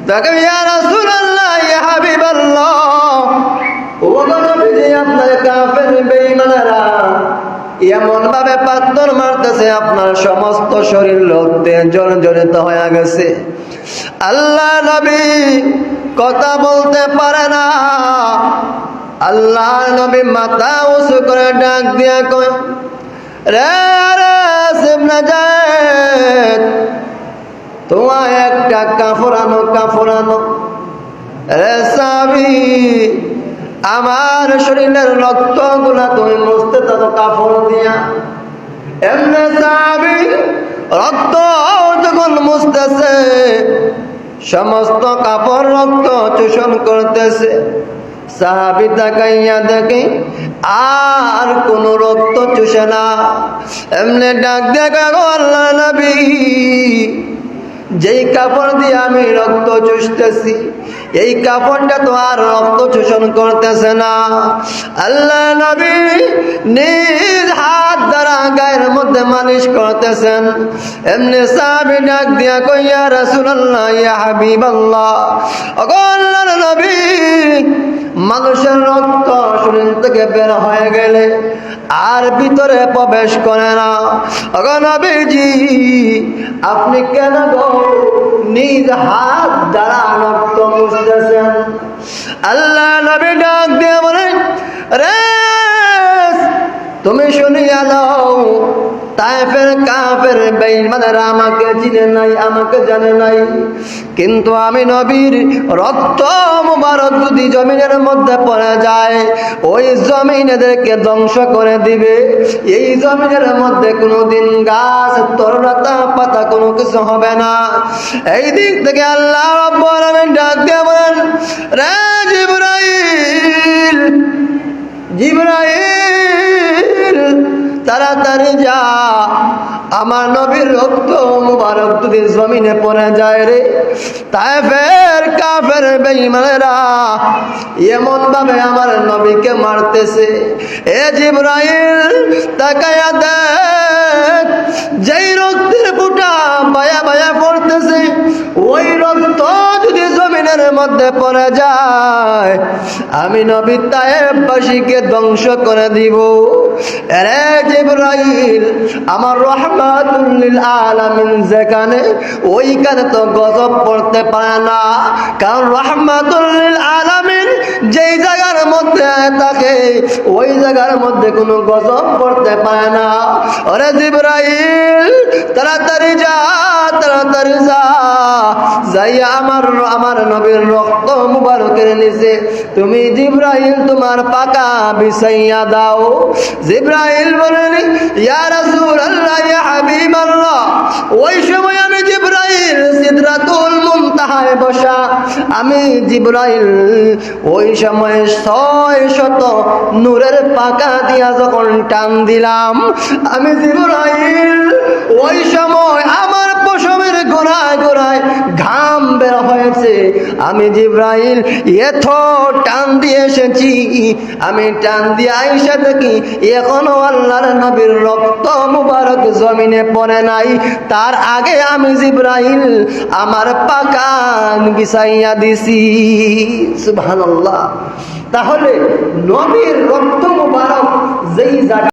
তাকে ইয়া রাসূলুল্লাহ ইয়া হাবিবাল্লাহ, ও নবীজি আপনার কাফের বেঈমানেরা এমন ভাবে পাথর মারতেছে আপনার সমস্ত শরীর রক্তে জর্জরিত হয়ে গেছে। আল্লাহ নবী কথা বলতে পারে না। আল্লাহ নবী মাথা উঁচু করে ডাক দিয়া কয়, রে ইবনে যায়েদ, তোমার একটা কাপড় আনো, কাপড় আনো। রে সাহাবী, আমার শরীরের রক্ত গুলা তুমি মুছতে থাকো কাপড় দিয়া। এমনি সাহাবী রক্ত যখন মুছতেছে সমস্ত কাপড় রক্ত চোষণ করতেছে। সাহাবী তাকাইয়া দেখে আর কোন রক্ত চুষে না। এমনি ডাক দেখা গো আল্লাহ নবী, যেই কাপড় দিয়ে আমি রক্ত চুষতেছি এই কাপড়টা তো আর রক্ত শোষণ করতেছে না। আল্লাহ নবী নিজ হাত দ্বারা গায়ের মধ্যে মালিশ করতেছেন। এমনি সাহাবী ডাক দিয়া কই, ইয়া রাসূলুল্লাহ ইয়া হাবিবাল্লাহ, ওগো আল্লাহর নবী, মানুষের রক্ত শরীর থেকে বের হয়ে গেলে আর ভিতরে প্রবেশ করে না। ওগো নবীজি, আপনি কেন গো নিজ হাত দ্বারা রক্ত মুছতেছেন? আল্লাহ নবী ডাক দিয়ে বলেন, রে তুমি শুনিয়া দাও, তায়েফের কাফের বেঈমানেরা আমাকে চিনে নাই, আমাকে জানে নাই, কিন্তু আমি নবীর রক্ত মুবারক যদি জমিনের মধ্যে পড়ে যায় ওই জমিন এদেরকে ধ্বংস করে দিবে। এই জমিনের মধ্যে কোনোদিন গাছ তরুলতা পাতা কোনো কিছু হবে না। এই দিক থেকে আল্লাহ রাব্বুল আলামিন ডাক দিয়ে বলেন, রে জিবরাইল, জিবরাইল তাড়াতাড়ি যা, আমার নবীর রক্ত মুবারক যদি জমিনে পড়ে যায় রে, তায়েফের কাফের বেঈমানেরা এমন ভাবে আমার নবীকে মারতেছে। এ জিবরাইল তাকায়া দেখ, যেই রক্তের ফোঁটা বায়া বায়া পড়তেছে ওই রক্ত যদি জমিনের মধ্যে পড়ে যায় আমি নবী তায়েফবাসীকে ধ্বংস করে দিব। রে জিবরাইল, আমার রহমাতুল লিল আলামিন যেখানে ওইখানে তো গজব পড়তে পারে না, কারণ রহমাতুল লিল আলামিন যেই জায়গার মধ্যে থাকে ওই জায়গার মধ্যে কোনো গজব পড়তে পারে না। ওরে জিবরাইল তাড়াতাড়ি যা, তাড়াতাড়ি যা, যাইয়া আমার নবীর রক্ত মুবারকের নিচে তুমি জিবরাইল তোমার পাকা বিছাইয়া দাও। জিবরাইল বলেন, ইয়া রাসূলুল্লাহ ইয়া হাবিবাল্লাহ, ওই সময় আমি জিবরাইল সিদরাতুল মুনতাহায় বসা, আমি জিবরাইল ওই সময় 600 নূরের পাকা দিয়া যখন টান দিলাম, আমি জিবরাইল ওই সময় আমার পশমের গোড়ায় গোড়ায় ঘাম বের হয়েছে। আমি জিবরাইল এত টান দিয়ে এসেছি, আমি টান দিয়ে আইসা দেখি এখনো আল্লাহর নবীর রক্ত মুবারক জমিনে পড়ে নাই। তার আগে আমি জিবরাইল আমার পাকা বিছাইয়া দিছি। সুবহানাল্লাহ। তাহলে নবীর রক্ত মুবারক যেই জায়গা